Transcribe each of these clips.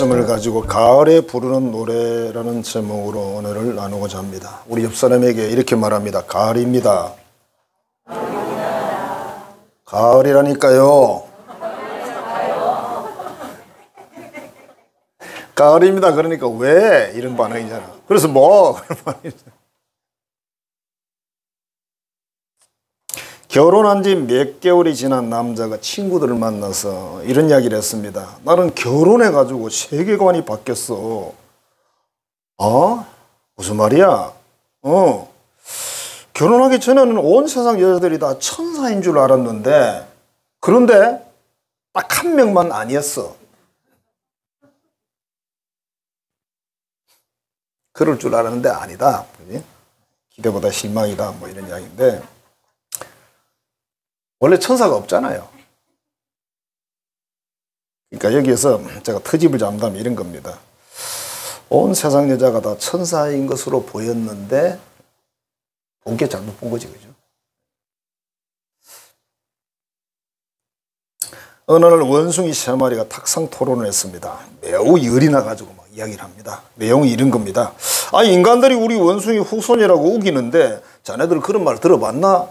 말씀을 가지고 가을에 부르는 노래라는 제목으로 오늘을 나누고자 합니다. 우리 옆 사람에게 이렇게 말합니다. 가을입니다. 가을이라니까요. 가을입니다. 그러니까 왜? 이런 반응이잖아. 그래서 뭐? 그런 반응이잖아. 결혼한 지 몇 개월이 지난 남자가 친구들을 만나서 이런 이야기를 했습니다. 나는 결혼해가지고 세계관이 바뀌었어. 무슨 말이야? 결혼하기 전에는 온 세상 여자들이 다 천사인 줄 알았는데, 그런데 딱 한 명만 아니었어. 그럴 줄 알았는데 아니다. 그지? 기대보다 실망이다. 뭐 이런 이야기인데, 원래 천사가 없잖아요. 그러니까 여기에서 제가 트집을 잡는다면 이런 겁니다. 온 세상 여자가 다 천사인 것으로 보였는데 본 게 잘못 본 거지, 그죠? 어느 날 원숭이 세 마리가 탁상 토론을 했습니다. 매우 열이 나가지고 막 이야기를 합니다. 내용이 이런 겁니다. 인간들이 우리 원숭이 후손이라고 우기는데 자네들 그런 말 들어봤나?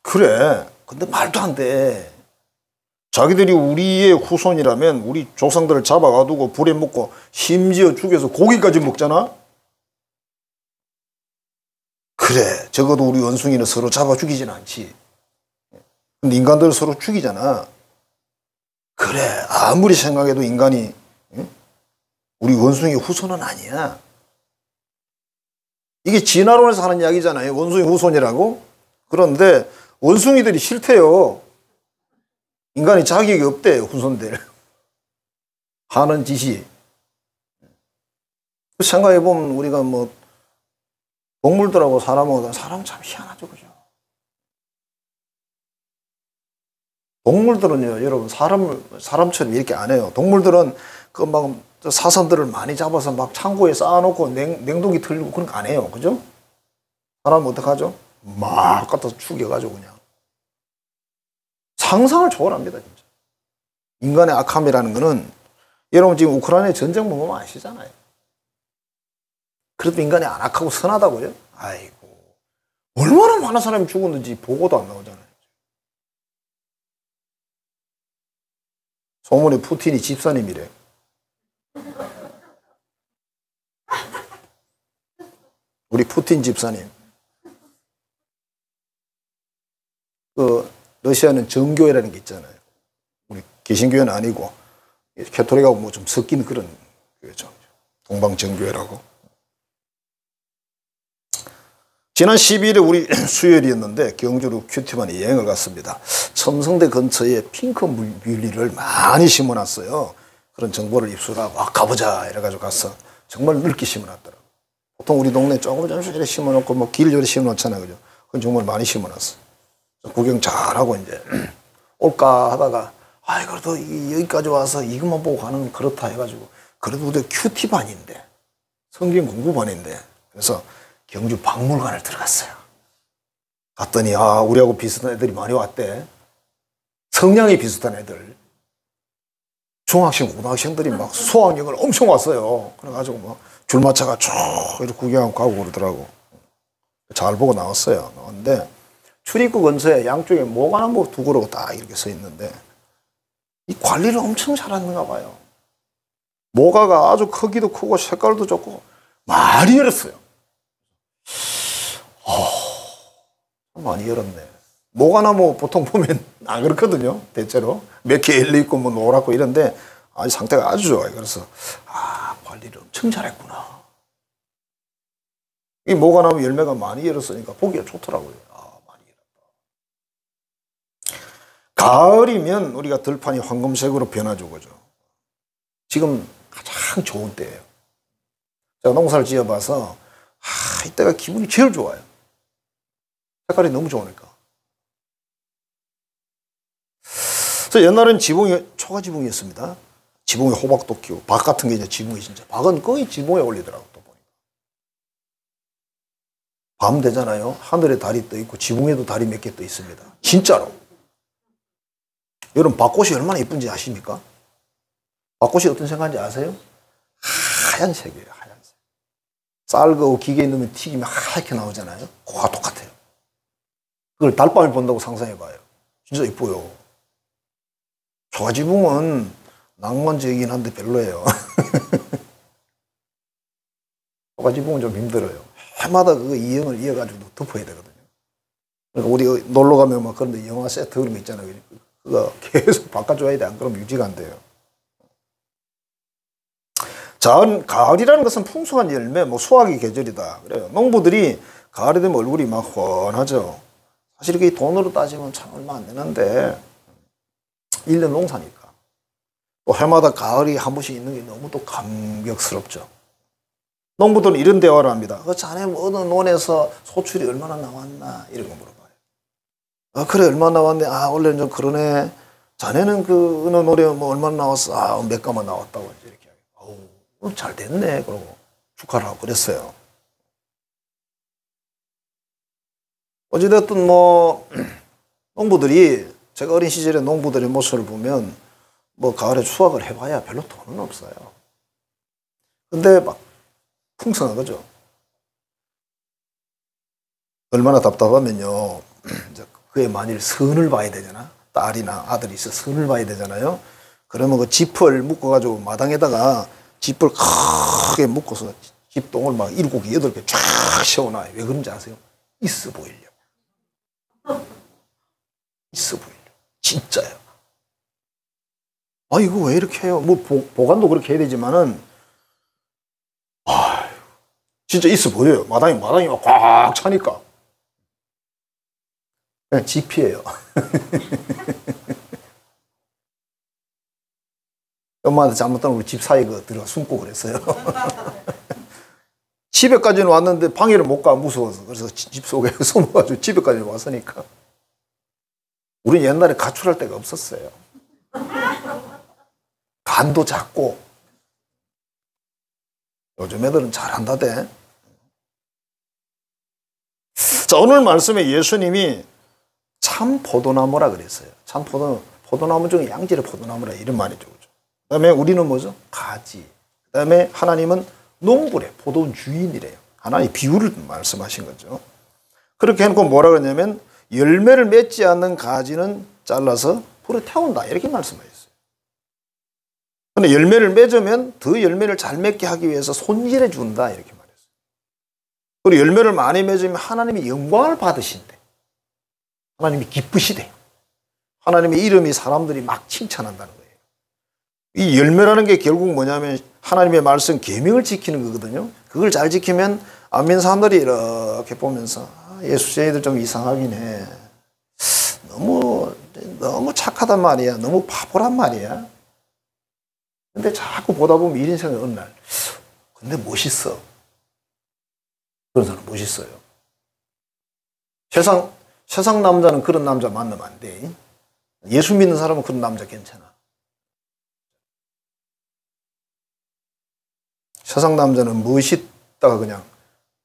그래. 근데 말도 안 돼. 자기들이 우리의 후손이라면 우리 조상들을 잡아가두고 불에 묻고 심지어 죽여서 고기까지 먹잖아? 그래. 적어도 우리 원숭이는 서로 잡아 죽이진 않지. 근데 인간들 서로 죽이잖아. 그래. 아무리 생각해도 인간이 우리 원숭이 후손은 아니야. 이게 진화론에서 하는 이야기잖아요. 원숭이 후손이라고. 그런데 원숭이들이 싫대요. 인간이 자격이 없대요, 후손들. 하는 짓이. 생각해보면 우리가 뭐 동물들하고 사람은 참 희한하죠, 그죠? 동물들은요, 여러분, 사람처럼 이렇게 안 해요. 동물들은 그 막 사슴들을 많이 잡아서 막 창고에 쌓아놓고 냉동기 틀고 그런 거 안 해요, 그죠? 사람은 어떡하죠? 막 갖다 죽여가지고 그냥. 상상을 초월합니다, 진짜. 인간의 악함이라는 거는, 여러분 지금 우크라이나 전쟁 보면 아시잖아요. 그래도 인간이 안 악하고 선하다고요? 아이고. 얼마나 많은 사람이 죽었는지 보고도 안 나오잖아요. 소문에 푸틴이 집사님이래. 우리 푸틴 집사님. 러시아는 정교회라는 게 있잖아요. 우리 개신교회는 아니고 캐톨릭하고 뭐 좀 섞인 그런 교회죠. 동방정교회라고. 지난 12일에 우리 수요일이었는데 경주로 큐티반이 여행을 갔습니다. 첨성대 근처에 핑크 뮬리를 많이 심어놨어요. 그런 정보를 입수하고 가보자 이래가지고 가서 정말 넓게 심어놨더라고요. 보통 우리 동네 조금 이렇게 심어놓고 뭐 길 요리 심어놓잖아요, 그죠? 그건 정말 많이 심어놨어. 구경 잘하고 이제 올까 하다가 그래도 여기까지 와서 이것만 보고 가는 건 그렇다 해가지고 그래도 우리 큐티반인데 성경 공부반인데 그래서 경주 박물관을 들어갔어요. 갔더니 우리하고 비슷한 애들이 많이 왔대. 성향이 비슷한 애들. 중학생, 고등학생들이 막 수학여행을 엄청 왔어요. 그래가지고 막 줄 맞춰가 쭉 이렇게 구경하고 가고 그러더라고. 잘 보고 나왔어요. 나왔는데 출입구 근처에 양쪽에 모가나무 두 그루가 딱 이렇게 서 있는데 이 관리를 엄청 잘하는가 봐요. 모가가 아주 크기도 크고 색깔도 좋고 많이 열었어요. 많이 열었네. 모가나무 보통 보면 안 그렇거든요. 대체로 몇 개 열려있고 뭐 노랗고 이런데 상태가 아주 좋아요. 그래서 관리를 엄청 잘했구나. 이 모가나무 열매가 많이 열었으니까 보기가 좋더라고요. 많이 열었다. 가을이면 우리가 들판이 황금색으로 변하죠, 그죠? 지금 가장 좋은 때예요. 제가 농사를 지어봐서 이때가 기분이 제일 좋아요. 색깔이 너무 좋으니까. 그래서 옛날엔 지붕이 초가지붕이었습니다. 지붕에 호박도 키우고 박 같은 게 이제 지붕이 진짜 박은 거의 지붕에 올리더라고. 또 보니까 밤 되잖아요. 하늘에 달이 떠 있고 지붕에도 달이 몇 개 떠 있습니다. 진짜로. 여러분 밭꽃이 얼마나 예쁜지 아십니까? 밭꽃이 어떤 색깔인지 아세요? 하얀색이에요. 하얀색. 쌀거 기계에 넣으면 튀기면 하얗게 나오잖아요. 그거와 똑같아요. 그걸 달밤에 본다고 상상해봐요. 진짜 이뻐요. 초가지붕은 낭만적이긴 한데 별로예요. 초가지붕은 좀 힘들어요. 해마다 그 이형을 이어가지고 덮어야 되거든요. 그러니까 우리 놀러 가면 막 그런데 영화 세트 그런 거 있잖아요. 그거 계속 바꿔줘야 돼. 안 그러면 유지가 안 돼요. 자, 가을이라는 것은 풍성한 열매, 뭐 수확의 계절이다. 그래요. 농부들이 가을이 되면 얼굴이 막 훤하죠. 사실 이게 돈으로 따지면 참 얼마 안 되는데 1년 농사니까. 또 해마다 가을이 한 번씩 있는 게 너무 또 감격스럽죠. 농부들은 이런 대화를 합니다. 자네 어느 논에서 소출이 얼마나 나왔나 이런 거 물어봐요. 그래 얼마나 나왔네. 원래는 좀 그러네. 자네는 그 어느 논에 뭐 얼마나 나왔어. 몇 가마 나왔다고 이렇게. 잘 됐네. 그러고 축하를 하고 그랬어요. 어찌됐든 뭐 농부들이 제가 어린 시절에 농부들의 모습을 보면 뭐 가을에 수확을 해봐야 별로 돈은 없어요. 근데 막 풍성한 거죠. 얼마나 답답하면요. 그에 만일 선을 봐야 되잖아. 딸이나 아들이 있어 선을 봐야 되잖아요. 그러면 그 짚을 묶어가지고 마당에다가 짚을 크게 묶어서 짚동을 막 7개, 8개 쫙 세워놔요. 왜 그런지 아세요? 있어 보이려고. 있어 보이려고. 진짜요. 이거 왜 이렇게 해요? 뭐 보관도 그렇게 해야 되지만은 진짜 있어 보여요. 마당이 막 꽉 차니까. 그냥 짚이에요. 엄마한테 잘못하면 우리 집 사이에 들어가 숨고 그랬어요. 집에까지는 왔는데 방해를 못 가 무서워서. 그래서 집 속에 숨어가지고 집에까지 왔으니까. 우리는 옛날에 가출할 데가 없었어요. 간도 작고. 요즘 애들은 잘한다대. 자, 오늘 말씀에 예수님이 참 포도나무라 그랬어요. 참 포도나무 중에 양질의 포도나무라 이런 말이죠. 그 다음에 우리는 뭐죠? 가지. 그 다음에 하나님은 농부래. 포도 주인이래요. 하나님 비유를 말씀하신 거죠. 그렇게 해놓고 뭐라 그러냐면 열매를 맺지 않는 가지는 잘라서 불에 태운다. 이렇게 말씀하셨어요. 그런데 열매를 맺으면 더 열매를 잘 맺게 하기 위해서 손질해 준다. 이렇게 말했어요. 그리고 열매를 많이 맺으면 하나님이 영광을 받으신대. 하나님이 기쁘시대. 하나님의 이름이 사람들이 막 칭찬한다는 거예요. 이 열매라는 게 결국 뭐냐면 하나님의 말씀 계명을 지키는 거거든요. 그걸 잘 지키면 안 믿는 사람들이 이렇게 보면서 예수쟁이들 좀 이상하긴 해. 너무 착하단 말이야. 너무 바보란 말이야. 근데 자꾸 보다 보면 이런 생각이 어느 날 근데 멋있어. 그런 사람 멋있어요. 세상 남자는 그런 남자 만나면 안 돼. 예수 믿는 사람은 그런 남자 괜찮아. 세상 남자는 멋있다가 그냥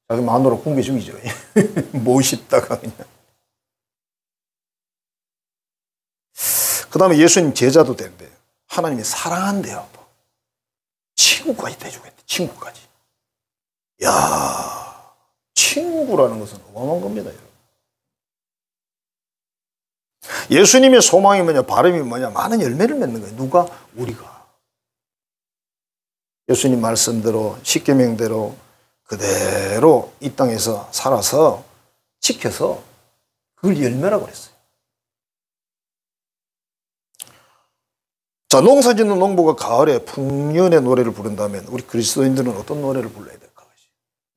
자기 마누라 굶겨 죽이죠. 멋있다가 그냥. 그 다음에 예수님 제자도 된대요. 하나님이 사랑한대요. 친구까지 돼주겠대. 친구까지. 야, 친구라는 것은 어마어마한 겁니다. 여러분. 예수님의 소망이 뭐냐, 바람이 뭐냐, 많은 열매를 맺는 거예요. 누가? 우리가. 예수님 말씀대로 십계명대로 그대로 이 땅에서 살아서 지켜서 그걸 열매라고 그랬어요. 자, 농사짓는 농부가 가을에 풍년의 노래를 부른다면 우리 그리스도인들은 어떤 노래를 불러야 될까?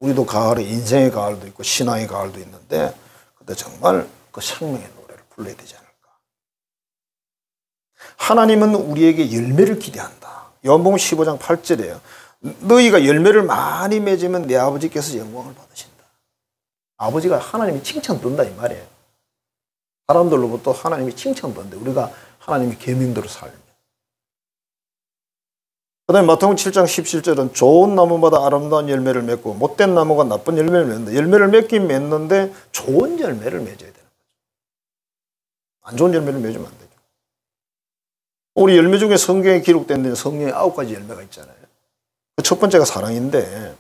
우리도 가을에 인생의 가을도 있고 신앙의 가을도 있는데 그때 정말 그 생명의 노래를 불러야 되지 않을까? 하나님은 우리에게 열매를 기대한다. 요한복음 15장 8절이에요. 너희가 열매를 많이 맺으면 내 아버지께서 영광을 받으신다. 아버지가 하나님이 칭찬 듣는다 이 말이에요. 사람들로부터 하나님이 칭찬 듣는데 우리가 하나님의 계명대로 살면. 그 다음에 마태복음 7장 17절은 좋은 나무마다 아름다운 열매를 맺고 못된 나무가 나쁜 열매를 맺는다. 열매를 맺긴 맺는데 좋은 열매를 맺어야 되는 거죠. 안 좋은 열매를 맺으면 안 되죠. 우리 열매 중에 성경에 기록된 데는 성경에 9가지 열매가 있잖아요. 그 첫 번째가 사랑인데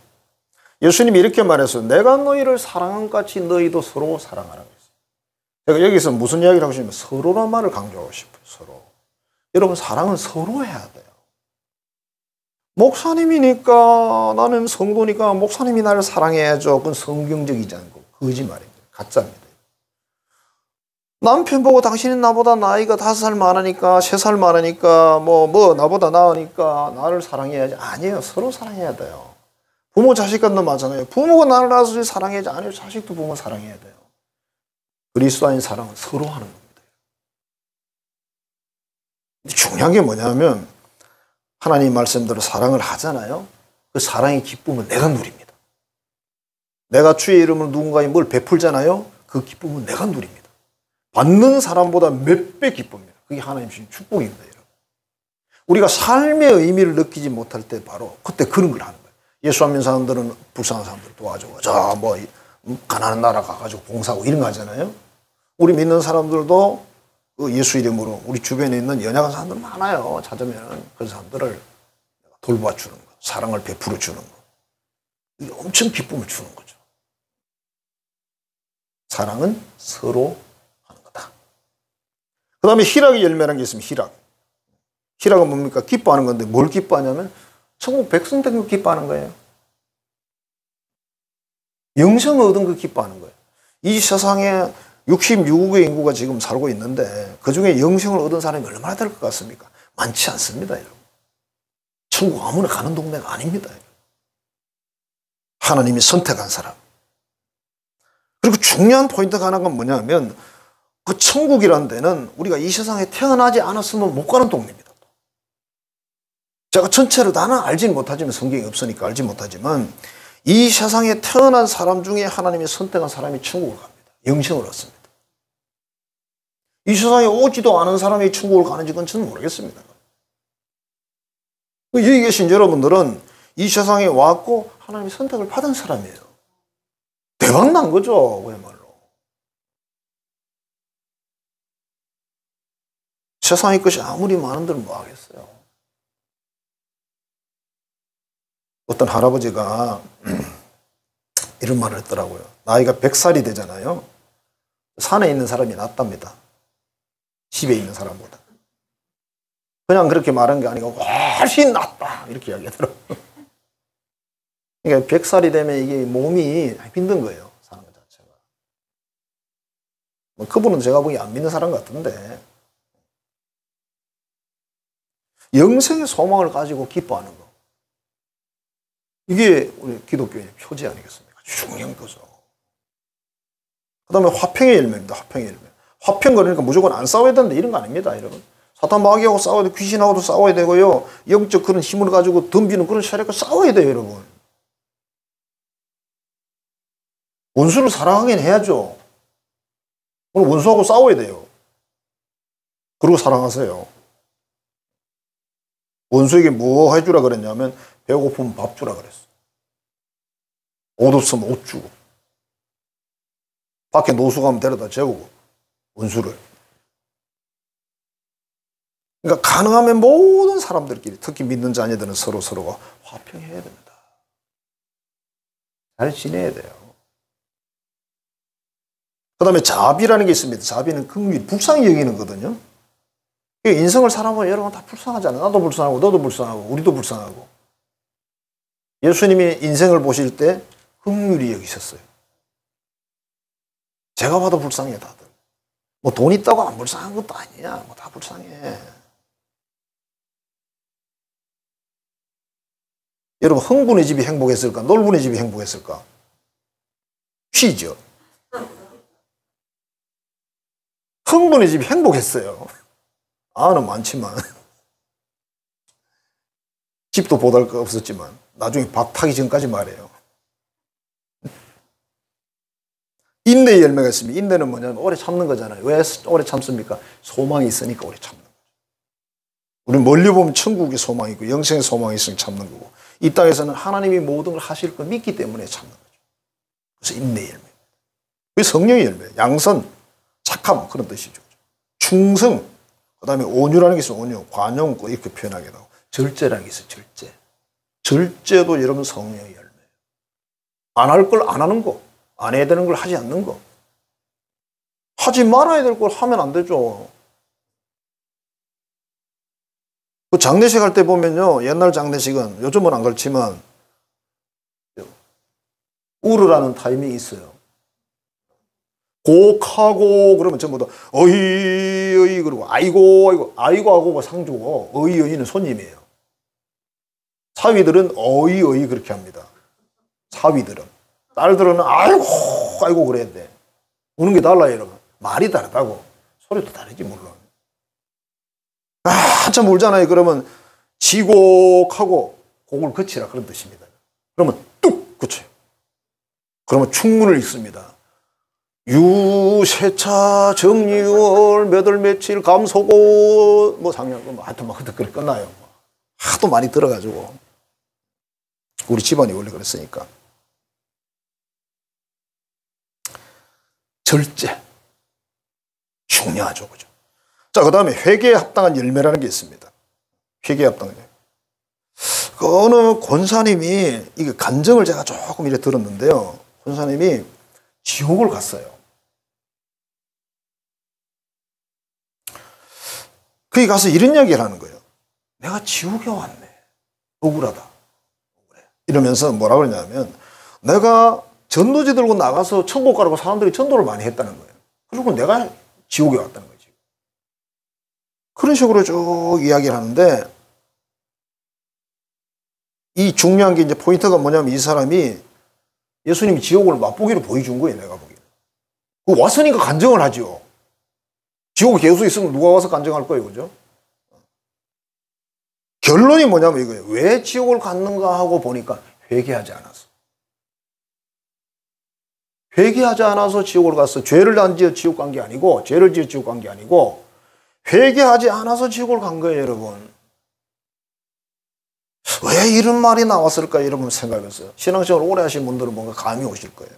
예수님이 이렇게 말했어요. 내가 너희를 사랑한 같이 너희도 서로 사랑하라고 했어요. 제가 여기서 무슨 이야기를 하고 싶으면 서로란 말을 강조하고 싶어요. 서로. 여러분 사랑은 서로 해야 돼요. 목사님이니까 나는 성도니까 목사님이 나를 사랑해야죠. 그건 성경적이지 않고 거짓말입니다. 가짜입니다. 남편 보고 당신이 나보다 나이가 5살 많으니까 3살 많으니까 뭐 나보다 나으니까 나를 사랑해야지. 아니에요. 서로 사랑해야 돼요. 부모 자식 간도 마찬가지예요. 부모가 나를 낳아서 사랑해야지. 아니에요. 자식도 부모 사랑해야 돼요. 그리스도인 사랑은 서로 하는 겁니다. 중요한 게 뭐냐면 하나님 말씀대로 사랑을 하잖아요. 그 사랑의 기쁨은 내가 누립니다. 내가 주의 이름으로 누군가에 뭘 베풀잖아요. 그 기쁨은 내가 누립니다. 받는 사람보다 몇 배 기쁩니다. 그게 하나님 주신 축복입니다. 여러분. 우리가 삶의 의미를 느끼지 못할 때 바로 그때 그런 걸 하는 거예요. 예수 안 믿는 사람들은 불쌍한 사람들 도와주고 가난한 나라 가가지고 봉사하고 이런 거 하잖아요. 우리 믿는 사람들도 그 예수 이름으로 우리 주변에 있는 연약한 사람들 많아요. 찾으면 그 사람들을 돌봐주는 거, 사랑을 베풀어 주는 거. 이게 엄청 기쁨을 주는 거죠. 사랑은 서로 하는 거다. 그 다음에 희락의 열매라는 게 있으면 희락은 뭡니까? 기뻐하는 건데 뭘 기뻐하냐면 천국 백성 된 거 기뻐하는 거예요. 영생을 얻은 거 기뻐하는 거예요. 이 세상에 66억의 인구가 지금 살고 있는데 그중에 영생을 얻은 사람이 얼마나 될 것 같습니까? 많지 않습니다. 여러분. 천국 아무나 가는 동네가 아닙니다. 여러분. 하나님이 선택한 사람. 그리고 중요한 포인트가 하나가 뭐냐면 그 천국이라는 데는 우리가 이 세상에 태어나지 않았으면 못 가는 동네입니다. 제가 전체를 나는 알지는 못하지만 성경이 없으니까 알지 못하지만 이 세상에 태어난 사람 중에 하나님이 선택한 사람이 천국을 갑니다. 영생을 얻습니다. 이 세상에 오지도 않은 사람이 천국을 가는지 그건 저는 모르겠습니다. 여기 계신 여러분들은 이 세상에 왔고 하나님이 선택을 받은 사람이에요. 대박 난 거죠. 그야말로. 세상의 것이 아무리 많은들 뭐 하겠어요. 어떤 할아버지가 이런 말을 했더라고요. 나이가 100살이 되잖아요. 산에 있는 사람이 낫답니다. 집에 있는 사람보다. 그냥 그렇게 말한 게 아니고 훨씬 낫다 이렇게 이야기하더라고요. 그러니까 100살이 되면 이게 몸이 힘든 거예요. 사는 것 자체가. 뭐 그분은 제가 보기에 안 믿는 사람 같은데 영생의 소망을 가지고 기뻐하는 거. 이게 우리 기독교의 표지 아니겠습니까? 중요한 거죠. 그 다음에 화평의 열매입니다. 화평의 열매. 화평 그러니까 무조건 안 싸워야 된다 이런 거 아닙니다. 여러분. 사탄 마귀하고 싸워야 돼. 귀신하고도 싸워야 되고요. 영적 그런 힘을 가지고 덤비는 그런 세력과 싸워야 돼요. 여러분. 원수를 사랑하긴 해야죠. 오늘 원수하고 싸워야 돼요. 그리고 사랑하세요. 원수에게 뭐 해주라 그랬냐면 배고프면 밥 주라 그랬어. 옷 없으면 옷 주고. 밖에 노수 가면 데려다 재우고. 원수를. 그러니까 가능하면 모든 사람들끼리 특히 믿는 자녀들은 서로가 화평해야 됩니다. 잘 지내야 돼요. 그 다음에 자비라는 게 있습니다. 자비는 긍휼, 불쌍히 여기는 거거든요. 인생을 살아보면 여러분 다 불쌍하잖아요. 나도 불쌍하고 너도 불쌍하고 우리도 불쌍하고. 예수님이 인생을 보실 때 긍휼히 여기셨어요. 제가 봐도 불쌍해 다들. 뭐 돈 있다고 안 불쌍한 것도 아니야. 뭐 다 불쌍해. 여러분 흥분의 집이 행복했을까? 놀분의 집이 행복했을까? 쉬죠. 흥분의 집이 행복했어요. 아는 많지만 집도 보잘것 없었지만 나중에 밥 타기 전까지 말해요. 인내의 열매가 있습니다. 인내는 뭐냐면 오래 참는 거잖아요. 왜 오래 참습니까? 소망이 있으니까 오래 참는 거죠. 우리 멀리 보면 천국의 소망이 있고 영생의 소망이 있으니 참는 거고 이 땅에서는 하나님이 모든 걸 하실 걸 믿기 때문에 참는 거죠. 그래서 인내의 열매. 그게 성령의 열매. 양선, 착함 그런 뜻이죠. 충성, 그 다음에 온유라는 게 있어요. 온유. 관용 이렇게 표현하기도 하고. 절제라는 게 있어요. 절제. 절제도 여러분 성령의 열매예요. 안 할 걸 안 하는 거. 안 해야 되는 걸 하지 않는 거. 하지 말아야 될 걸 하면 안 되죠. 그 장례식 할 때 보면요. 옛날 장례식은 요즘은 안 그렇지만 울으라는 타이밍이 있어요. 곡하고 그러면 전부 다 어이 어이 그러고 아이고 하고가 상주고 어이 어이는 손님이에요. 사위들은 어이 어이 그렇게 합니다. 사위들은. 딸들은 아이고 그래야 돼. 우는 게 달라요, 여러분. 말이 다르다고. 소리도 다르지 물론. 한참 울잖아요. 그러면 지곡하고 곡을 그치라 그런 뜻입니다. 그러면 뚝 그쳐요. 그러면 충문을 읽습니다. 유세차 정리월 몇 월 며칠 감소고 뭐 상영 뭐 하여튼 막 그때 끝나요. 하도 많이 들어가지고 우리 집안이 원래 그랬으니까. 절제 중요하죠, 그죠? 자, 그 다음에 회개에 합당한 열매라는 게 있습니다. 회개에 합당한 열매. 그 어느 권사님이 이게 간증을 제가 조금 이래 들었는데요. 권사님이 지옥을 갔어요. 거기 가서 이런 이야기를 하는 거예요. 내가 지옥에 왔네. 억울하다. 억울해. 이러면서 뭐라 그러냐면 내가 전도지 들고 나가서 천국 가라고 사람들이 전도를 많이 했다는 거예요. 그리고 내가 지옥에 왔다는 거지. 그런 식으로 쭉 이야기를 하는데 이 중요한 게 이제 포인트가 뭐냐면 이 사람이 예수님이 지옥을 맛보기로 보여준 거예요. 내가 보기에는. 왔으니까 간증을 하죠. 지옥에 계속 있으면 누가 와서 간증할 거예요. 그죠? 결론이 뭐냐면 이거예요. 왜 지옥을 갔는가 하고 보니까 회개하지 않았어. 회개하지 않아서 지옥을 갔어. 죄를 안 지어 지옥 간 게 아니고 죄를 지어 지옥 간 게 아니고 회개하지 않아서 지옥을 간 거예요. 여러분. 왜 이런 말이 나왔을까 여러분 생각했어요. 신앙생활 오래 하신 분들은 뭔가 감이 오실 거예요.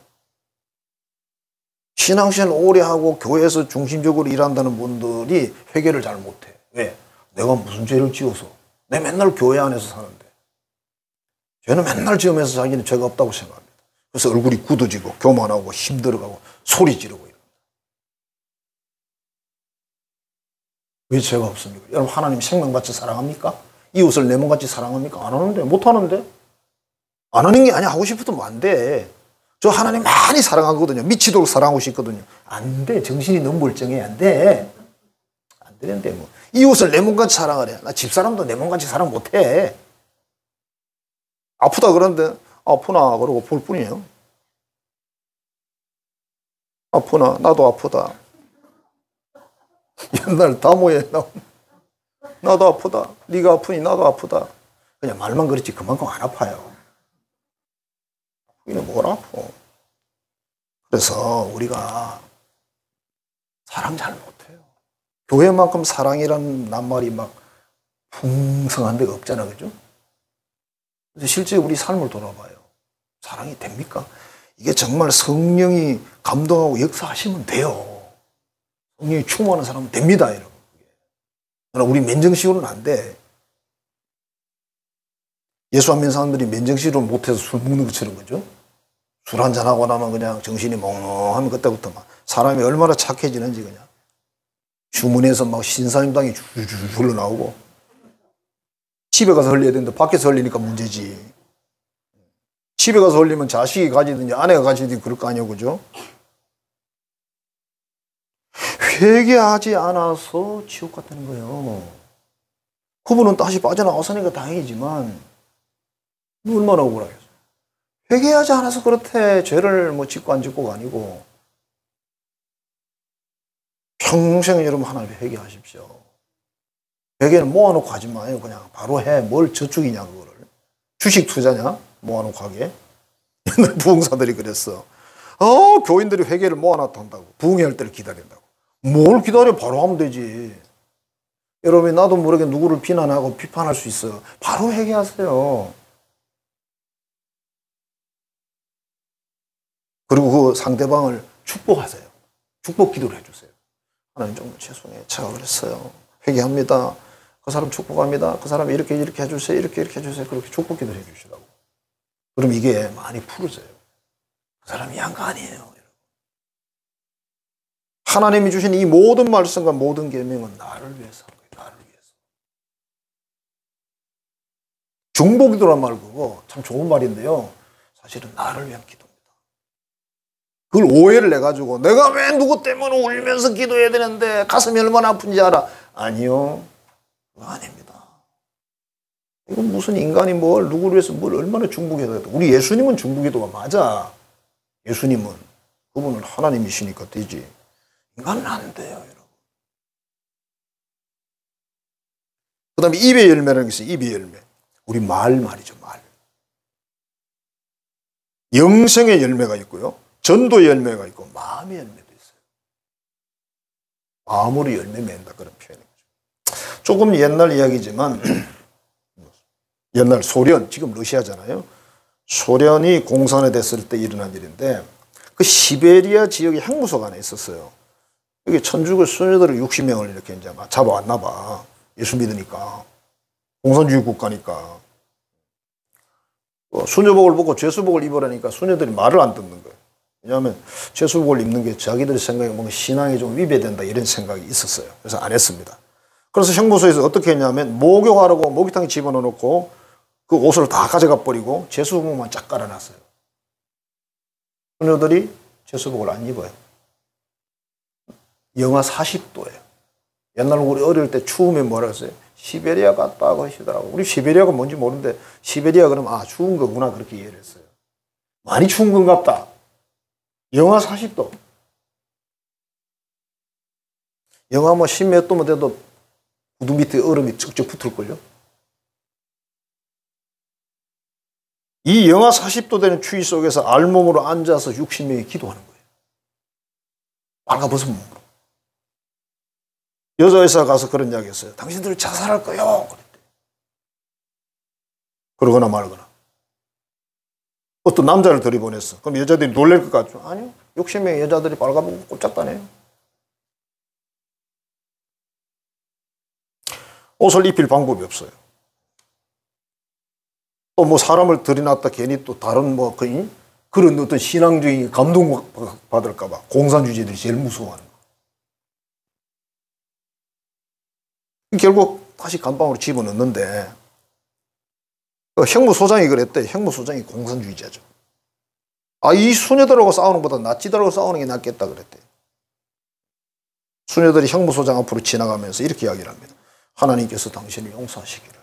신앙생활 오래 하고 교회에서 중심적으로 일한다는 분들이 회개를 잘 못해. 왜? 내가 무슨 죄를 지어서. 내가 맨날 교회 안에서 사는데. 죄는 맨날 지으면서 자기는 죄가 없다고 생각합니다. 그래서 얼굴이 굳어지고 교만하고 힘들어가고 소리 지르고 이럽니다. 왜 죄가 없습니까? 여러분 하나님 생명같이 사랑합니까? 이웃을 내 몸같이 사랑합니까? 안 하는데. 못하는데. 안 하는 게 아니야. 하고 싶어도 안 돼. 저 하나님 많이 사랑하거든요. 미치도록 사랑하고 싶거든요. 안 돼. 정신이 너무 멀쩡해. 안 돼. 안 되는데 뭐. 이웃을 내 몸같이 사랑하래. 나 집사람도 내 몸같이 사랑 못해. 아프다 그러는데 아프나 그러고 볼 뿐이에요. 아프나 나도 아프다. 옛날 다모에 나도 아프다. 네가 아프니 나도 아프다. 그냥 말만 그렇지 그만큼 안 아파요. 아프기는 뭘 아파. 그래서 우리가 사랑 잘 못해요. 교회만큼 사랑이라는 낱말이 막 풍성한 데가 없잖아. 그죠? 그래서 실제 우리 삶을 돌아봐요. 사랑이 됩니까? 이게 정말 성령이 감동하고 역사하시면 돼요. 성령이 충만한 사람은 됩니다, 여러분. 그러나 우리 맨정식으로는 안 돼. 예수 안 믿는 사람들이 맨정식으로 못해서 술 먹는 것처럼, 그죠? 술 한잔하고 나면 그냥 정신이 멍하면 그때부터 막 사람이 얼마나 착해지는지 그냥. 주문해서 막 신사임당이 줄줄 흘러나오고. 집에 가서 흘려야 되는데 밖에서 흘리니까 문제지. 집에 가서 흘리면 자식이 가지든지 아내가 가지든지 그럴 거 아니에요, 그죠? 회개하지 않아서 지옥 갔다는 거예요. 그분은 다시 빠져나왔으니까 다행이지만 얼마나 억울하겠어요. 회개하지 않아서 그렇대. 죄를 뭐 짓고 안 짓고가 아니고 평생 여러분 하나님 회개하십시오. 회개는 모아놓고 하지 마요. 그냥 바로 해. 뭘 저축이냐 그거를. 주식 투자냐? 모아놓고 하게. 옛날 부흥사들이 그랬어. 교인들이 회개를 모아놨다 한다고. 부흥회할 때를 기다린다고. 뭘 기다려? 바로 하면 되지. 여러분 나도 모르게 누구를 비난하고 비판할 수 있어요. 바로 회개하세요. 그리고 그 상대방을 축복하세요. 축복 기도를 해주세요. 하나님 정말 죄송해요. 제가 그랬어요. 회개합니다. 그 사람 축복합니다. 그 사람 이렇게 해주세요. 이렇게 해주세요. 그렇게 축복 기도를 해주시라고. 그럼 이게 많이 풀어져요. 그 사람이 양간이에요. 하나님이 주신 이 모든 말씀과 모든 계명은 나를 위해서 한 거예요. 나를 위해서. 중보기도란 말 그거 참 좋은 말인데요. 사실은 나를 위한 기도입니다. 그걸 오해를 해가지고 내가 왜 누구 때문에 울면서 기도해야 되는데 가슴이 얼마나 아픈지 알아? 아니요. 그거 아닙니다. 이건 무슨 인간이 뭘 누구를 위해서 뭘 얼마나 중보기도해야 돼. 우리 예수님은 중보기도가 맞아. 예수님은. 그분은 하나님이시니까 되지. 인간은 안 돼요, 여러분. 그 다음에 입의 열매라는 게 있어요. 입의 열매. 우리 말이죠, 말. 영생의 열매가 있고요. 전도의 열매가 있고 마음의 열매도 있어요. 마음으로 열매 맺는다 그런 표현이죠. 조금 옛날 이야기지만 옛날 소련, 지금 러시아잖아요. 소련이 공산화됐을 때 일어난 일인데 그 시베리아 지역에 형무소가 하나 있었어요. 여기 천주교 수녀들을 60명을 이렇게 이제 막 잡아왔나 봐. 예수 믿으니까. 공산주의 국가니까. 수녀복을 벗고 죄수복을 입으라니까 수녀들이 말을 안 듣는 거예요. 왜냐하면 죄수복을 입는 게 자기들 생각에 뭔가 신앙에 좀 위배된다 이런 생각이 있었어요. 그래서 안 했습니다. 그래서 형무소에서 어떻게 했냐면 목욕하라고 목욕탕에 집어넣어놓고 그 옷을 다 가져가 버리고 죄수복만 쫙 깔아놨어요. 수녀들이 죄수복을 안 입어요. 영하 40도예요. 옛날 우리 어릴 때 추우면 뭐라 했어요? 시베리아 갔다고 하시더라고. 우리 시베리아가 뭔지 모르는데 시베리아 그러면 아 추운 거구나 그렇게 이해를 했어요. 많이 추운 건갑다. 영하 40도. 영하 뭐 10몇 도면 돼도 구두 밑에 얼음이 쩍쩍 붙을걸요. 이 영하 40도 되는 추위 속에서 알몸으로 앉아서 60명이 기도하는 거예요. 빨가벗은 몸으로. 여자회사 가서 그런 이야기 했어요. 당신들 자살할 거요. 그랬대. 그러거나 말거나. 어떤 남자를 들이보냈어. 그럼 여자들이 놀랄 것 같죠? 아니요. 60명의 여자들이 빨가벗고 꼼짝다네요. 옷을 입힐 방법이 없어요. 또 뭐 사람을 들이놨다 괜히 또 다른 뭐 그런 어떤 신앙적인 감동 받을까봐 공산주의자들이 제일 무서워하는 거. 결국 다시 감방으로 집어넣는데 형무소장이 그랬대. 형무소장이 공산주의자죠. 아, 이 수녀들하고 싸우는 것보다 나치들하고 싸우는 게 낫겠다 그랬대. 수녀들이 형무소장 앞으로 지나가면서 이렇게 이야기를 합니다. 하나님께서 당신을 용서하시기를.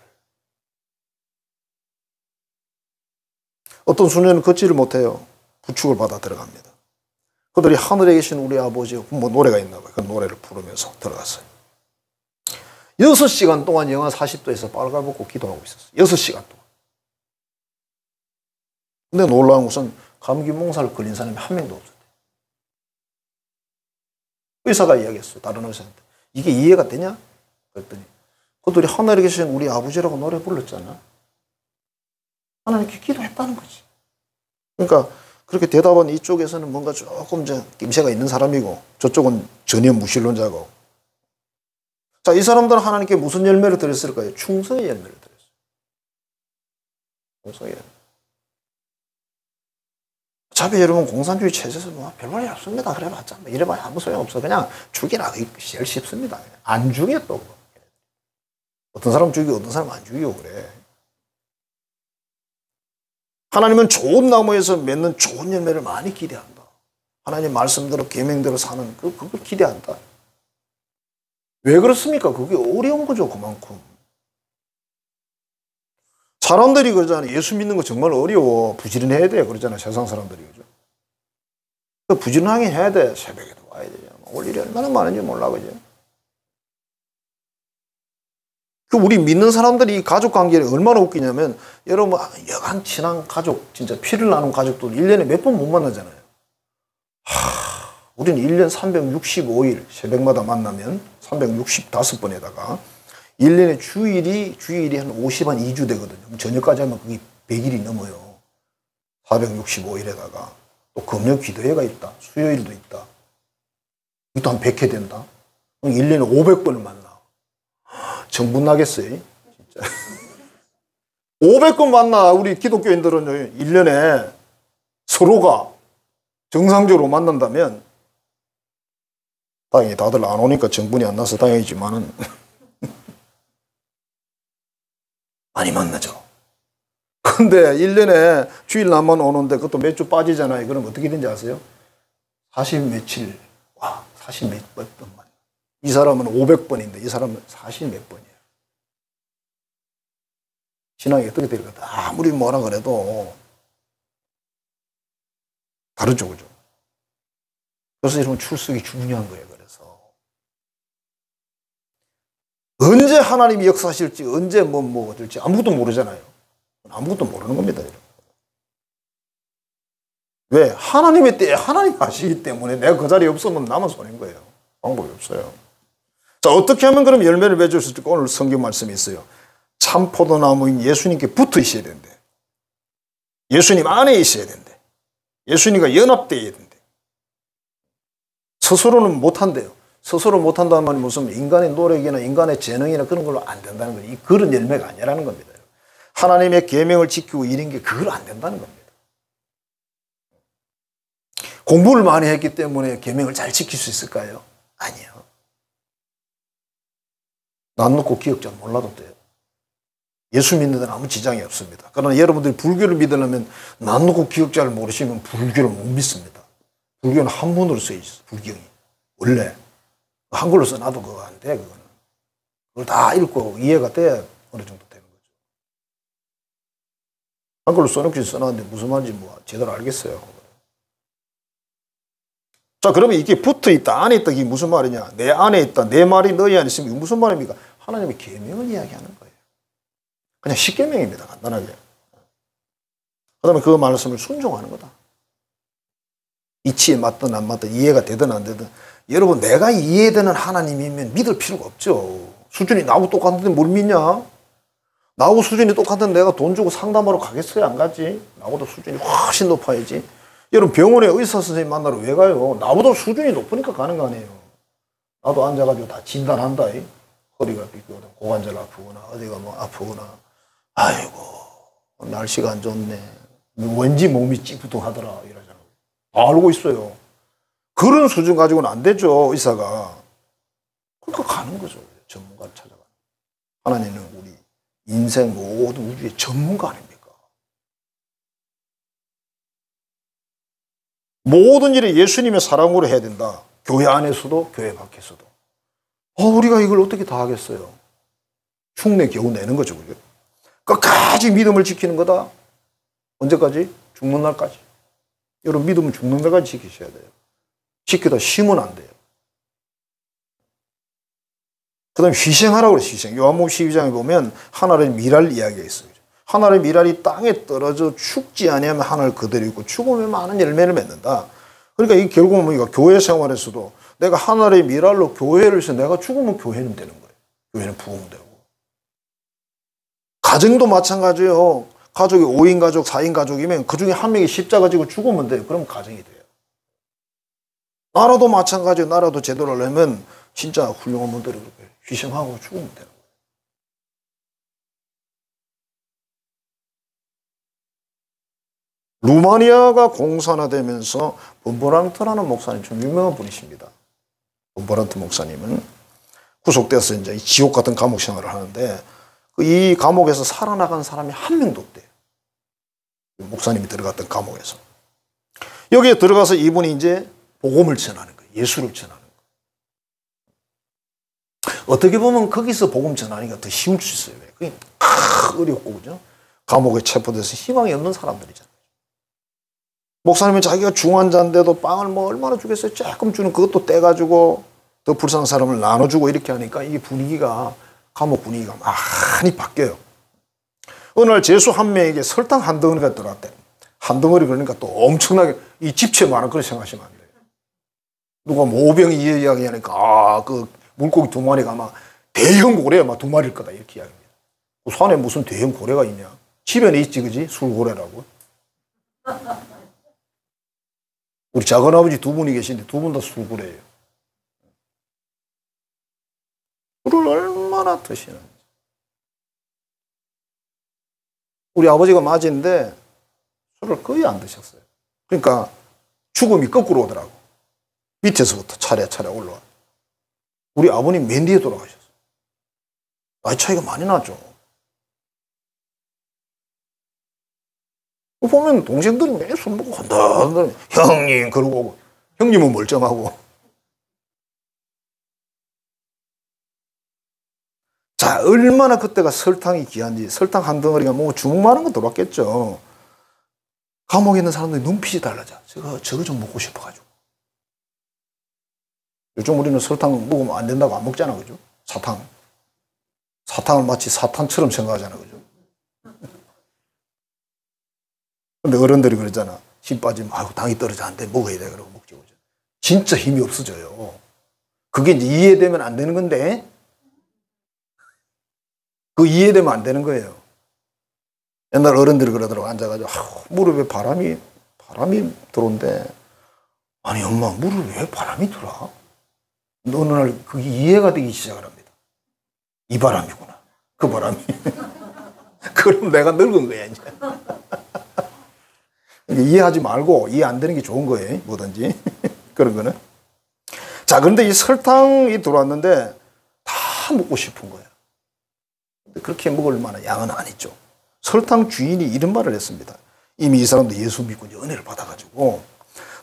어떤 수녀는 걷지를 못해요. 부축을 받아 들어갑니다. 그들이 하늘에 계신 우리 아버지 뭐 노래가 있나 봐요. 그 노래를 부르면서 들어갔어요. 6시간 동안 영하 40도에서 빨가벗고 기도하고 있었어요. 6시간 동안. 근데 놀라운 것은 감기 몽살 걸린 사람이 한 명도 없었대요. 의사가 이야기했어요. 다른 의사한테. 이게 이해가 되냐? 그랬더니 그들이 하늘에 계신 우리 아버지라고 노래 불렀잖아. 하나님께 기도했다는 거지. 그러니까 그렇게 대답한 이쪽에서는 뭔가 조금 낌새가 있는 사람이고 저쪽은 전혀 무신론자고. 자, 이 사람들은 하나님께 무슨 열매를 드렸을까요? 충성의 열매를 드렸어요. 충성의 열매. 어차피 여러분 공산주의 체제에서 뭐 별로 일 없습니다. 그래봤자 뭐 이래봐야 아무 소용없어. 그냥 죽이라. 제일 쉽습니다. 안 죽여 또. 어떤 사람 죽이고 어떤 사람 안 죽이고 그래. 하나님은 좋은 나무에서 맺는 좋은 열매를 많이 기대한다. 하나님 말씀대로 계명대로 사는 그걸 기대한다. 왜 그렇습니까? 그게 어려운 거죠. 그만큼. 사람들이 그러잖아요. 예수 믿는 거 정말 어려워. 부지런해야 돼. 그러잖아요. 세상 사람들이. 그죠? 부지런하게 해야 돼. 새벽에도 와야 되죠. 올 일이 얼마나 많은지 몰라. 그죠? 우리 믿는 사람들이 가족 관계를 얼마나 웃기냐면 여러분 여간 친한 가족 진짜 피를 나눈 가족도 1년에 몇 번 못 만나잖아요. 우리는 1년 365일 새벽마다 만나면 365번에다가 1년에 주일이 한 50한 2주 되거든요. 저녁까지 하면 그게 100일이 넘어요. 465일에다가 또 금요 기도회가 있다. 수요일도 있다. 이것도 한 100회 된다. 1년에 500번을 만나. 정분 나겠어요. 진짜. 500건 만나 우리 기독교인들은 1년에 서로가 정상적으로 만난다면 다행히 다들 안 오니까 정분이 안 나서 다행이지만은 많이 만나죠. 근데 1년에 주일날만 오는데 그것도 몇 주 빠지잖아요. 그럼 어떻게 되는지 아세요? 40 며칠, 와, 40 몇 번만. 이 사람은 500번인데 이 사람은 40 몇 번이에요. 신앙이 어떻게 될까? 아무리 뭐라 그래도 다르죠, 그죠? 그래서 이런 출석이 중요한 거예요. 그래서 언제 하나님이 역사하실지 언제 뭐 될지 아무것도 모르잖아요. 아무것도 모르는 겁니다. 왜? 하나님의 때에 하나님 하시기 때문에 내가 그 자리에 없으면 나만 손해인 거예요. 방법이 없어요. 자, 어떻게 하면 그럼 열매를 맺을 수 있을까? 오늘 성경 말씀이 있어요. 참 포도나무인 예수님께 붙어 있어야 된대. 예수님 안에 있어야 된대. 예수님과 연합되어야 된대. 스스로는 못한대요. 스스로 못한다는 말이 무슨 인간의 노력이나 인간의 재능이나 그런 걸로 안 된다는 거예요. 그런 열매가 아니라는 겁니다. 하나님의 계명을 지키고 이런 게 그걸 안 된다는 겁니다. 공부를 많이 했기 때문에 계명을 잘 지킬 수 있을까요? 아니요. 난 놓고 기억 잘 몰라도 돼요. 예수 믿는 데는 아무 지장이 없습니다. 그러나 여러분들이 불교를 믿으려면 난 놓고 기억자를 모르시면 불교를 못 믿습니다. 불교는 한문으로 써 있어, 불경이. 원래. 한글로 써놔도 그거 안 돼, 그거는. 그걸 다 읽고 이해가 돼야 어느 정도 되는 거죠. 한글로 써놓긴 써놨는데 무슨 말인지 뭐 제대로 알겠어요. 자, 그러면 이게 붙어 있다, 안에 있다, 이게 무슨 말이냐? 내 안에 있다, 내 말이 너희 안에 있으면 이게 무슨 말입니까? 하나님의 계명을 이야기하는 거예요. 그냥 십계명입니다, 간단하게. 그 다음에 그 말씀을 순종하는 거다. 이치에 맞든 안 맞든 이해가 되든 안 되든 여러분 내가 이해되는 하나님이면 믿을 필요가 없죠. 수준이 나하고 똑같은데 뭘 믿냐? 나하고 수준이 똑같은데 내가 돈 주고 상담하러 가겠어요? 안 가지? 나보다 수준이 훨씬 높아야지. 여러분 병원에 의사 선생님 만나러 왜 가요? 나보다 수준이 높으니까 가는 거 아니에요. 나도 앉아가지고 다 진단한다. 허리가 삐거든, 고관절 아프거나 어디가 뭐 아프거나 아이고 날씨가 안 좋네. 왠지 몸이 찌뿌둥하더라 이러잖아. 다 알고 있어요. 그런 수준 가지고는 안 되죠, 의사가. 그러니까 가는 거죠. 전문가를 찾아가는. 하나님은 우리 인생 모든 우주의 전문가 아닙니까? 모든 일을 예수님의 사랑으로 해야 된다. 교회 안에서도 교회 밖에서도. 우리가 이걸 어떻게 다 하겠어요? 흉내 겨우 내는 거죠. 그죠? 끝까지 믿음을 지키는 거다. 언제까지? 죽는 날까지. 여러분 믿음은 죽는 날까지 지키셔야 돼요. 지키다 쉬면 안 돼요. 그 다음에 희생하라고 그래요. 희생. 요한복음 12장에 보면 하나님의 미랄 이야기가 있어요. 하나님의 미랄이 땅에 떨어져 죽지 아니하면 하늘 그대로 있고 죽으면 많은 열매를 맺는다. 그러니까 이 결국은 뭐니까 교회 생활에서도 내가 하나님의 미랄로 교회를 해서 내가 죽으면 교회는 되는 거예요. 교회는 부흥되고. 가정도 마찬가지예요. 가족이 5인 가족, 4인 가족이면 그중에 한 명이 십자가 지고 죽으면 돼요. 그럼 가정이 돼요. 나라도 마찬가지예요. 나라도 제대로 하려면 진짜 훌륭한 분들이 그렇게 희생하고 죽으면 되는 거예요. 루마니아가 공산화되면서 본보란트라는 목사님 좀 유명한 분이십니다. 본보란트 목사님은 구속돼서 이제 지옥 같은 감옥 생활을 하는데 이 감옥에서 살아나간 사람이 한 명도 없대요. 목사님이 들어갔던 감옥에서. 여기에 들어가서 이분이 이제 복음을 전하는 거예요. 예수를 전하는 거예요. 어떻게 보면 거기서 복음 전하니까 더 쉬울 수 있어요. 그게 어렵고, 그죠? 감옥에 체포돼서 희망이 없는 사람들이잖아요. 목사님은 자기가 중환자인데도 빵을 뭐 얼마나 주겠어요? 조금 주는 그것도 떼가지고 더 불쌍한 사람을 나눠주고 이렇게 하니까 이게 분위기가, 감옥 분위기가 많이 바뀌어요. 어느 날 죄수 한 명에게 설탕 한 덩어리가 들어왔대. 한 덩어리 그러니까 또 엄청나게 이 집채 많은 그렇게 생각하시면 안 돼요. 누가 뭐 5병이 이야기하니까 그 물고기 2마리가 아마 대형 고래야 막 2마리일 거다 이렇게 이야기합니다. 그 산에 무슨 대형 고래가 있냐? 집에는 있지, 그지? 술고래라고. 우리 작은아버지 2분이 계신데 2분 다 술고래예요. 술을 얼마나 얼마나 드시는지. 우리 아버지가 맞이인데 술을 거의 안 드셨어요. 그러니까 죽음이 거꾸로 오더라고. 밑에서부터 차례차례 올라와. 우리 아버님 맨 뒤에 돌아가셨어요. 나이 차이가 많이 나죠. 보면 동생들이 매일 술 먹고 한다. 형님 그러고 오고. 형님은 멀쩡하고. 자, 얼마나 그때가 설탕이 귀한지. 설탕 한 덩어리가 뭐 주먹만한 거 들어왔겠죠. 감옥에 있는 사람들이 눈빛이 달라져. 저거 좀 먹고 싶어가지고. 요즘 우리는 설탕 먹으면 안 된다고 안 먹잖아, 그죠? 사탕. 사탕을 마치 사탄처럼 생각하잖아, 그죠? 근데 어른들이 그러잖아. 힘 빠지면, 아이고, 당이 떨어져. 안 돼. 먹어야 돼. 그러고 먹지, 그죠? 진짜 힘이 없어져요. 그게 이제 이해되면 안 되는 건데, 그 이해되면 안 되는 거예요. 옛날 어른들이 그러더라고. 앉아가지고, 무릎에 바람이 들어온대. 아니, 엄마, 무릎에 왜 바람이 들어? 어느 날 그게 이해가 되기 시작을 합니다. 이 바람이구나. 그 바람이. 그럼 내가 늙은 거야, 이제. 이해하지 말고 이해 안 되는 게 좋은 거예요. 뭐든지. 그런 거는. 자, 그런데 이 설탕이 들어왔는데 다 먹고 싶은 거예요. 그렇게 먹을 만한 양은 아니죠. 설탕 주인이 이런 말을 했습니다. 이미 이 사람도 예수 믿고 은혜를 받아가지고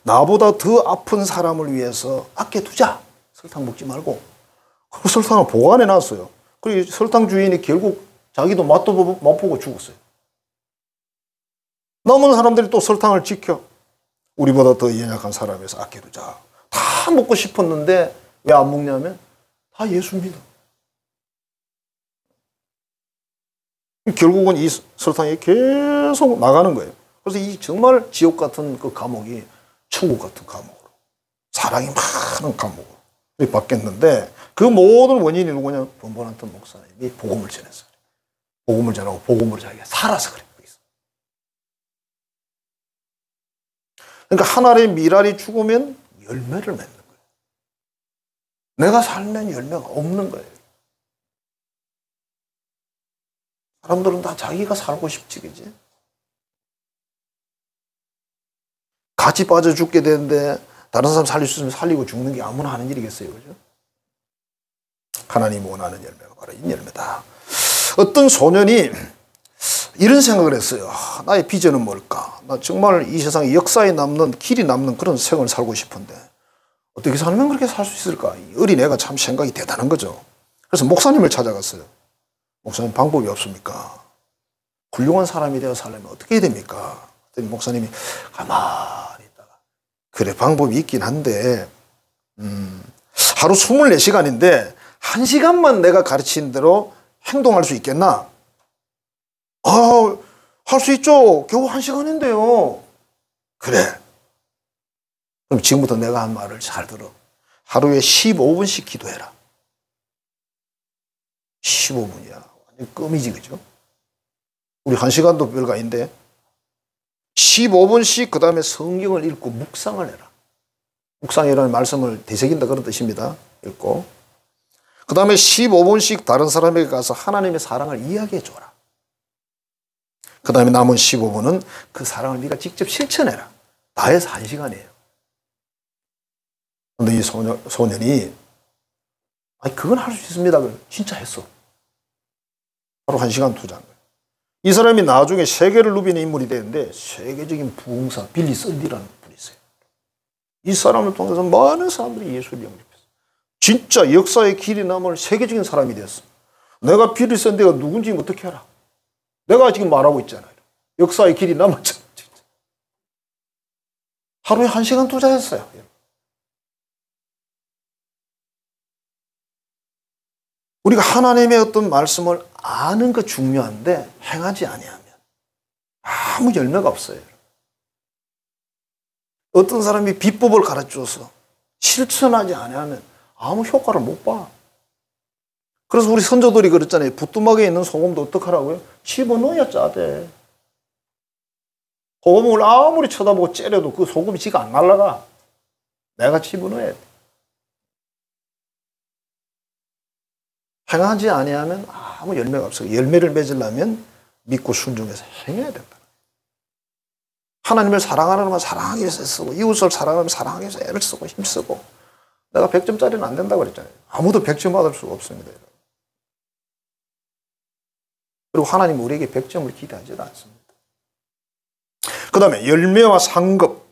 나보다 더 아픈 사람을 위해서 아껴두자. 설탕 먹지 말고. 그 설탕을 보관해 놨어요. 그리고 설탕 주인이 결국 자기도 맛도 맛보고 죽었어요. 남은 사람들이 또 설탕을 지켜. 우리보다 더 연약한 사람에서 아껴두자. 다 먹고 싶었는데 왜 안 먹냐면 다 예수 믿어. 결국은 이 설탕이 계속 나가는 거예요. 그래서 이 정말 지옥 같은 그 감옥이 천국 같은 감옥으로, 사랑이 많은 감옥으로 바뀌었는데, 그 모든 원인이 누구냐? 번번한턴 목사님이 복음을 전했어요. 복음을 전하고 복음을 자기가 살아서 그래요. 그러니까 하나의 미랄이 죽으면 열매를 맺는 거예요. 내가 살면 열매가 없는 거예요. 사람들은 다 자기가 살고 싶지, 그지? 같이 빠져 죽게 되는데 다른 사람 살릴 수 있으면 살리고 죽는 게 아무나 하는 일이겠어요, 그죠? 하나님이 원하는 열매가 바로 이 열매다. 어떤 소년이 이런 생각을 했어요. 나의 비전은 뭘까? 나 정말 이 세상에 역사에 남는, 길이 남는 그런 생을 살고 싶은데 어떻게 살면 그렇게 살 수 있을까? 어린애가 참 생각이 대단한 거죠. 그래서 목사님을 찾아갔어요. 목사님, 방법이 없습니까? 훌륭한 사람이 되어 살려면 어떻게 해야 됩니까? 그랬더니 목사님이 가만히 있다가, 그래, 방법이 있긴 한데 하루 24시간인데 1시간만 내가 가르친 대로 행동할 수 있겠나? 할 수 있죠. 겨우 1시간인데요. 그래. 그럼 지금부터 내가 한 말을 잘 들어. 하루에 15분씩 기도해라. 15분이야. 완전 껌이지, 그죠? 우리 1시간도 별거 아닌데 15분씩 그 다음에 성경을 읽고 묵상을 해라. 묵상이라는 말씀을 되새긴다 그런 뜻입니다. 읽고 그 다음에 15분씩 다른 사람에게 가서 하나님의 사랑을 이야기해 줘라. 그 다음에 남은 15분은 그 사랑을 네가 직접 실천해라. 다 해서 1시간이에요. 그런데 이 소년이 아니 그건 할 수 있습니다. 진짜 했어. 바로 1시간 투자한 거예요. 이 사람이 나중에 세계를 누비는 인물이 되는데 세계적인 부흥사 빌리 썬디라는 분이 있어요. 이 사람을 통해서 많은 사람들이 예수를 영접했어요. 진짜 역사의 길이 남을 세계적인 사람이 되었어. 내가 빌리 썬디가 누군지 어떻게 알아? 내가 지금 말하고 있잖아요. 역사의 길이 남았잖아요. 진짜. 하루에 1시간 투자했어요. 우리가 하나님의 어떤 말씀을 아는 거 중요한데 행하지 아니하면 아무 열매가 없어요. 어떤 사람이 비법을 가르쳐서 실천하지 아니하면 아무 효과를 못 봐. 그래서 우리 선조들이 그랬잖아요. 부뚜막에 있는 소금도 어떡하라고요? 집어넣어야 짜대. 소금을 아무리 쳐다보고 째려도 그 소금이 지가 안 날아가. 내가 집어넣어야 돼. 행하지 아니하면 아무 열매가 없어요. 열매를 맺으려면 믿고 순종해서 행해야 된다. 하나님을 사랑하려면 사랑하기 위해서 쓰고 이웃을 사랑하려면 사랑하기 위해서 애를 쓰고 힘쓰고 내가 100점짜리는 안 된다고 그랬잖아요. 아무도 100점 받을 수가 없습니다. 그리고 하나님은 우리에게 100점을 기대하지도 않습니다. 그 다음에 열매와 상급,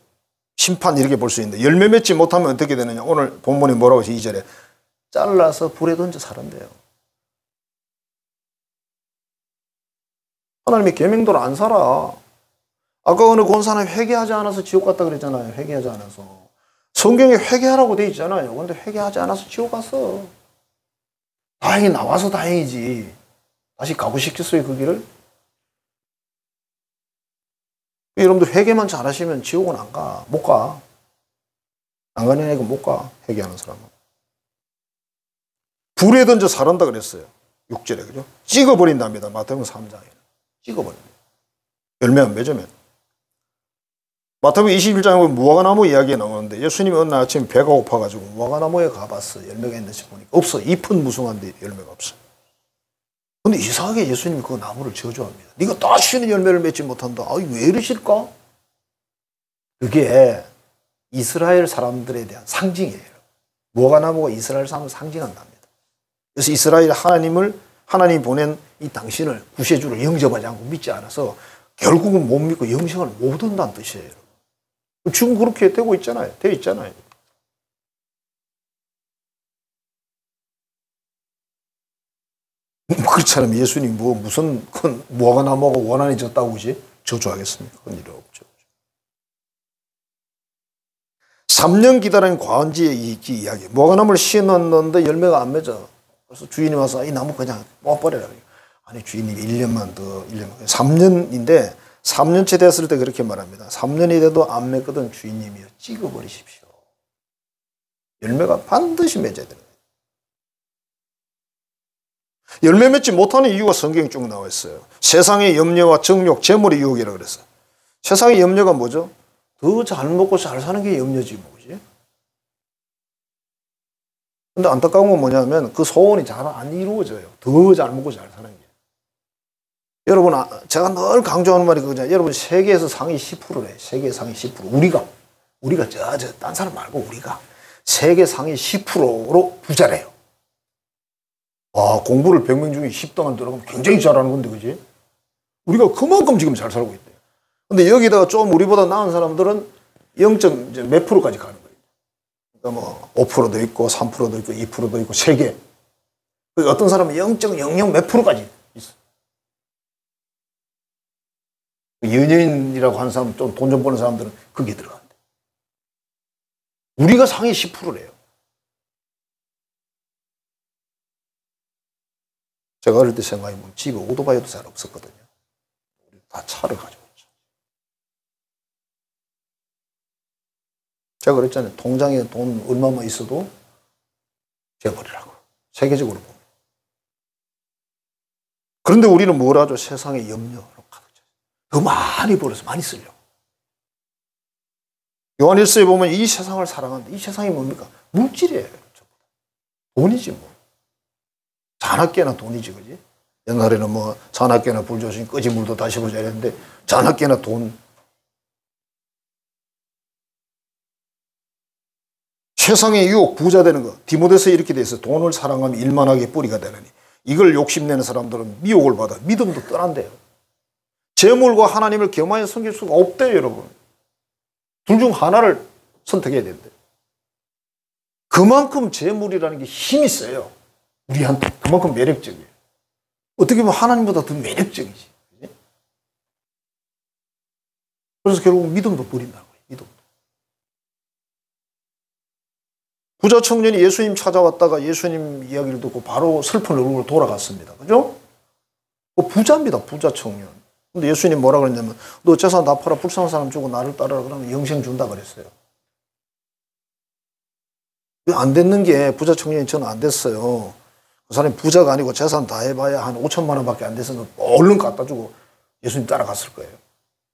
심판 이렇게 볼 수 있는데 열매 맺지 못하면 어떻게 되느냐. 오늘 본문이 뭐라고 해서 2절에 잘라서 불에 던져 살은대요. 하나님의 계명대로 안 살아. 아까 어느 권사는 회개하지 않아서 지옥 갔다 그랬잖아요. 회개하지 않아서. 성경에 회개하라고 돼 있잖아요. 그런데 회개하지 않아서 지옥 갔어. 다행히 나와서 다행이지. 다시 가고 싶겠어요, 그 길을? 여러분들 회개만 잘하시면 지옥은 안 가. 못 가. 안 가는 애가 못 가. 회개하는 사람은. 불에 던져 살한다 그랬어요. 6절에. 그죠? 찍어버린답니다. 마태복음 3장에. 찍어버립니다. 열매 안 맺으면. 마태복음 21장에 보면 무화과나무 이야기가 나오는데 예수님이 어느 날 아침에 배가 고파가지고 무화과나무에 가봤어. 열매가 있는지 보니까 없어. 잎은 무성한데 열매가 없어. 근데 이상하게 예수님이 그 나무를 저주합니다. 네가 다시는 열매를 맺지 못한다. 아이, 왜 이러실까? 그게 이스라엘 사람들에 대한 상징이에요. 무화과나무가 이스라엘 사람을 상징한답니다. 그래서 이스라엘 하나님이 보낸 이 당신을 구세주를 영접하지 않고 믿지 않아서 결국은 못 믿고 영생을 못 얻는다는 뜻이에요. 지금 그렇게 되고 있잖아요. 되어 있잖아요. 그렇잖아요. 예수님 무슨 무화과나무가 원한이 졌다고 그지? 저주하겠습니까? 그런 일은 없죠. 3년 기다린 과언지의 이야기. 무화과나무를 심었는데 열매가 안 맺어. 그래서 주인이 와서 이 나무 그냥 뽑아버려라. 아니 주인님이 1년만 더 3년인데 3년째 됐을 때 그렇게 말합니다. 3년이 돼도 안 맺거든 주인님이요. 찍어버리십시오. 열매가 반드시 맺어야 됩니다. 열매 맺지 못하는 이유가 성경에 쭉 나와 있어요. 세상의 염려와 정욕, 재물의 유혹이라고 그랬어요. 세상의 염려가 뭐죠? 더 잘 먹고 잘 사는 게 염려지 뭐지? 근데 안타까운 건 뭐냐면 그 소원이 잘 안 이루어져요. 더 잘 먹고 잘 사는 게. 여러분, 제가 늘 강조하는 말이 그거잖아요. 여러분, 세계에서 상위 10%래. 세계 상위 10%. 우리가 딴 사람 말고 우리가 세계 상위 10%로 부자래요. 와, 공부를 100명 중에 10등만 들어가면 굉장히 잘하는 건데, 그지? 우리가 그만큼 지금 잘 살고 있대요. 근데 여기다가 좀 우리보다 나은 사람들은 0. 몇 프로까지 가는 거예요. 그러니까 뭐 5%도 있고 3%도 있고 2%도 있고 3개. 어떤 사람은 0.00 몇 프로까지 있어. 연예인이라고 하는 사람, 좀 돈 좀 버는 사람들은 거기에 들어간대. 우리가 상위 10%래요. 제가 어릴 때 생각해보면 집에 오토바이도 잘 없었거든요. 우리 다 차를 가지고 있죠. 제가 그랬잖아요. 통장에 돈 얼마만 있어도 재버리라고. 세계적으로 보면. 그런데 우리는 뭘 하죠? 세상에 염려로 가득 차요. 더 많이 벌어서 많이 쓰려고. 요한일서에 보면 이 세상을 사랑한다. 이 세상이 뭡니까? 물질이에요. 돈이지 뭐. 잔학계나 돈이지, 그지? 옛날에는 뭐 잔학계나 불조신 꺼진 물도 다시 보자 이랬는데 잔학계나 돈. 세상의 유혹, 부자 되는 거. 디모데서에 이렇게 돼 있어요. 돈을 사랑하면 일만하게 뿌리가 되느니. 이걸 욕심내는 사람들은 미혹을 받아 믿음도 떠난대요. 재물과 하나님을 겸하여 섬길 수가 없대요, 여러분. 둘 중 하나를 선택해야 된대요. 그만큼 재물이라는 게 힘이 세요. 우리한테 그만큼 매력적이에요. 어떻게 보면 하나님보다 더 매력적이지. 그래서 결국 믿음도 버린다고요. 믿음도. 부자 청년이 예수님 찾아왔다가 예수님 이야기를 듣고 바로 슬픈 얼굴로 돌아갔습니다. 그죠? 그 부자입니다. 부자 청년. 근데 예수님 뭐라 그랬냐면 너 재산 다 팔아 불쌍한 사람 주고 나를 따르라 그러면 영생 준다 그랬어요. 안 됐는 게 부자 청년이 저는 안 됐어요. 그 사람이 부자가 아니고 재산 다 해봐야 한 5천만 원밖에 안 돼서 얼른 갖다 주고 예수님 따라갔을 거예요.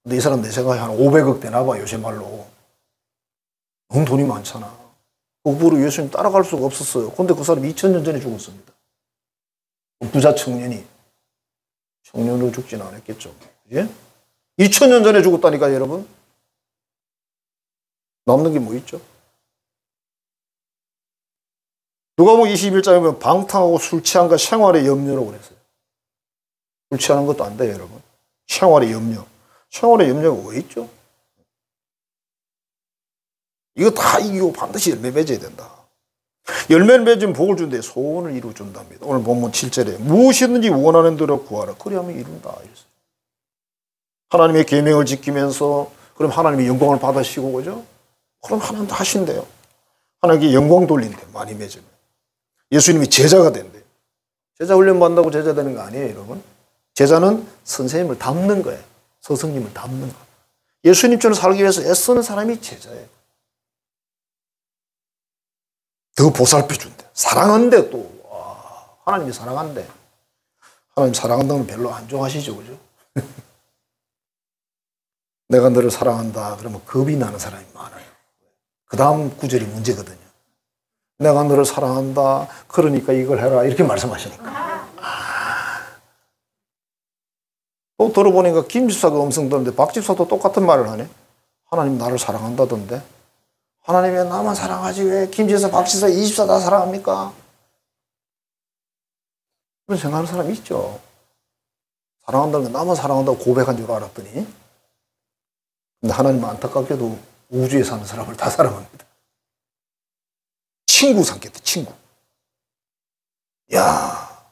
근데 이 사람 내 생각에 한 500억 되나 봐, 요새 말로. 너무 돈이 많잖아. 그거로 예수님 따라갈 수가 없었어요. 근데 그 사람이 2000년 전에 죽었습니다. 부자 청년으로 죽지는 않았겠죠. 예? 2000년 전에 죽었다니까 여러분. 남는 게 뭐 있죠? 누가복음 21장에 보면 방탕하고 술 취한과 생활의 염려라고 그랬어요. 술 취하는 것도 안 돼요, 여러분. 생활의 염려. 생활의 염려가 왜 있죠? 이거 다 이기고 반드시 열매 맺어야 된다. 열매를 맺으면 복을 준대. 소원을 이루어준답니다. 오늘 본문 7절에 무엇이든지 원하는 대로 구하라. 그리하면 이룬다. 이랬어요. 하나님의 계명을 지키면서 그럼 하나님의 영광을 받으시고 그죠? 그럼 하나님도 하신대요. 하나님께 영광 돌린대. 많이 맺으면. 예수님이 제자가 된대요. 제자 훈련 받는다고 제자 되는 거 아니에요, 여러분. 제자는 선생님을 닮는 거예요. 스승님을 닮는 거. 예수님처럼 살기 위해서 애쓰는 사람이 제자예요. 더 보살펴 준대. 사랑한대 또. 하나님이 사랑한대. 하나님 사랑한다는 건 별로 안 좋아하시죠, 그죠? 내가 너를 사랑한다 그러면 겁이 나는 사람이 많아요. 그 다음 구절이 문제거든요. 내가 너를 사랑한다 그러니까 이걸 해라 이렇게 말씀하시니까. 또 들어보니까 김 집사가 음성 듣는데 박 집사도 똑같은 말을 하네. 하나님 나를 사랑한다던데. 하나님이 나만 사랑하지 왜 김 집사 박 집사 이 집사 다 사랑합니까? 그런 생각하는 사람이 있죠. 사랑한다는 건 나만 사랑한다고 고백한 줄 알았더니 근데 하나님은 안타깝게도 우주에 사는 사람을 다 사랑합니다. 친구 삼겠다, 친구. 야,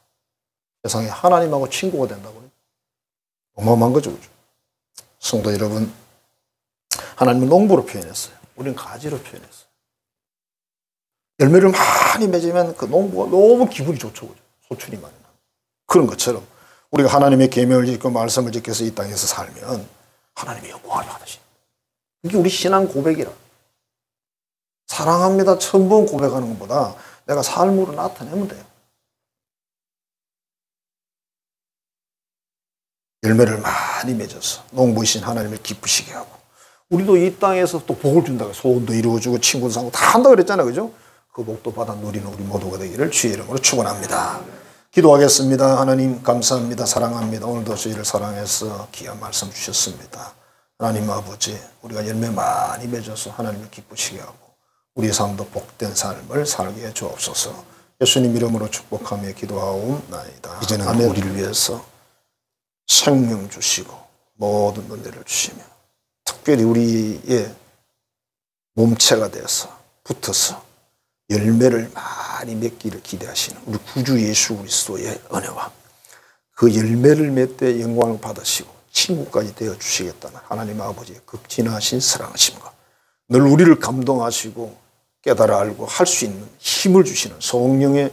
세상에 하나님하고 친구가 된다고요? 어마어마한 거죠, 그죠? 성도 여러분, 하나님은 농부로 표현했어요. 우리는 가지로 표현했어요. 열매를 많이 맺으면 그 농부가 너무 기분이 좋죠, 그죠? 소출이 많이 나요. 그런 것처럼 우리가 하나님의 계명을 지키고 말씀을 지켜서 이 땅에서 살면 하나님의 영광을 받으신다. 이게 우리 신앙 고백이라. 사랑합니다. 처음 번 고백하는 것보다 내가 삶으로 나타내면 돼요. 열매를 많이 맺어서 농부이신 하나님을 기쁘시게 하고 우리도 이 땅에서 또 복을 준다고 소원도 이루어주고 친구도 사고 다 한다고 그랬잖아요. 그죠? 그 복도 받아 누리는 우리 모두가 되기를 주의 이름으로 축원합니다. 기도하겠습니다. 하나님 감사합니다. 사랑합니다. 오늘도 저희를 사랑해서 귀한 말씀 주셨습니다. 하나님 아버지 우리가 열매 많이 맺어서 하나님을 기쁘시게 하고 우리의 삶도 복된 삶을 살게 해 주옵소서. 예수님 이름으로 축복하며 기도하옵나이다. 이제는 우리를 위해서 생명 주시고 모든 은혜를 주시며 특별히 우리의 몸체가 되어서 붙어서 열매를 많이 맺기를 기대하시는 우리 구주 예수 그리스도의 은혜와 그 열매를 맺되 영광을 받으시고 친구까지 되어 주시겠다는 하나님 아버지의 극진하신 사랑하심과 늘 우리를 감동하시고 깨달아 알고 할 수 있는 힘을 주시는 성령의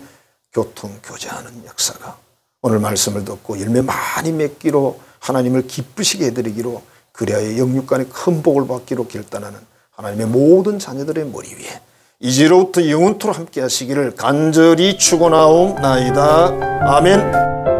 교통 교제하는 역사가 오늘 말씀을 듣고 열매 많이 맺기로 하나님을 기쁘시게 해드리기로 그리하여 영육간의 큰 복을 받기로 결단하는 하나님의 모든 자녀들의 머리 위에 이제로부터 영원토록 함께 하시기를 간절히 축원하옵나이다. 아멘.